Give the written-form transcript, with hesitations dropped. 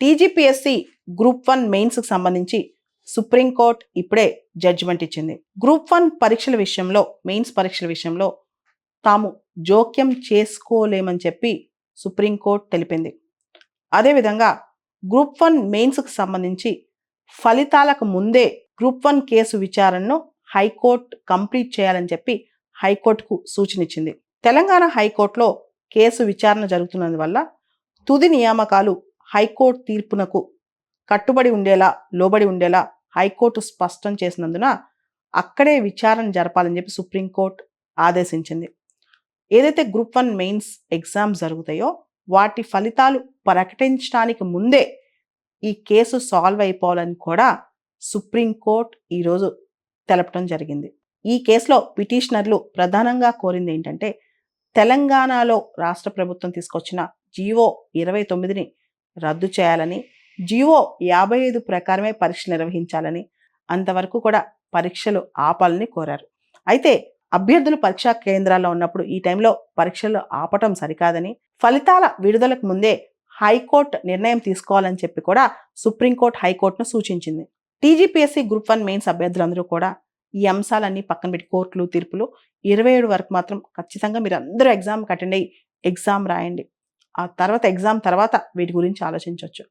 TGPSC group 1 మెయిన్స్కి సంబంధించి supreme court ఇప్పుడే జడ్జిమెంట్ ఇచ్చింది. గ్రూప్ 1 పరీక్షల విషయంలో, మెయిన్స్ పరీక్షల విషయంలో తాము జోక్యం చేసుకోలేమని చెప్పి సుప్రీంకోర్టు తెలిపింది. అదేవిధంగా గ్రూప్ 1 మెయిన్స్కి సంబంధించి ఫలితాలకు ముందే గ్రూప్ 1 కేసు విచారణను హైకోర్టు కంప్లీట్ చేయాలని చెప్పి హైకోర్టుకు సూచన ఇచ్చింది. తెలంగాణ హైకోర్టులో కేసు విచారణ జరుగుతున్నందువల్ల తుది నియామకాలు హైకోర్టు తీర్పునకు కట్టుబడి ఉండేలా, లోబడి ఉండేలా హైకోర్టు స్పష్టం చేసినందున అక్కడే విచారణ జరపాలని చెప్పి సుప్రీంకోర్టు ఆదేశించింది. ఏదైతే గ్రూప్ 1 మెయిన్స్ ఎగ్జామ్స్ జరుగుతాయో వాటి ఫలితాలు ప్రకటించడానికి ముందే ఈ కేసు సాల్వ్ అయిపోవాలని కూడా సుప్రీంకోర్టు ఈరోజు తెలపడం జరిగింది. ఈ కేసులో పిటిషనర్లు ప్రధానంగా కోరింది ఏంటంటే తెలంగాణలో రాష్ట్ర ప్రభుత్వం తీసుకొచ్చిన జీవో 29ని రద్దు చేయాలని, జీవో 55 ప్రకారమే పరీక్షలు నిర్వహించాలని, అంతవరకు కూడా పరీక్షలు ఆపాలని కోరారు. అయితే అభ్యర్థులు పరీక్షా కేంద్రాల్లో ఉన్నప్పుడు ఈ టైంలో పరీక్షలు ఆపటం సరికాదని, ఫలితాల విడుదలకు ముందే హైకోర్టు నిర్ణయం తీసుకోవాలని చెప్పి కూడా సుప్రీంకోర్టు హైకోర్టును సూచించింది. టీజీపీఎస్సీ గ్రూప్ 1 మెయిన్స్ అభ్యర్థులందరూ కూడా ఈ అంశాలన్నీ పక్కన పెట్టి కోర్టులు, తీర్పులు 27 వరకు మాత్రం ఖచ్చితంగా మీరు అందరూ ఎగ్జామ్కి అటెండ్ అయ్యి ఎగ్జామ్ రాయండి. ఆ తర్వాత ఎగ్జామ్ తర్వాత వీటి గురించి ఆలోచించవచ్చు.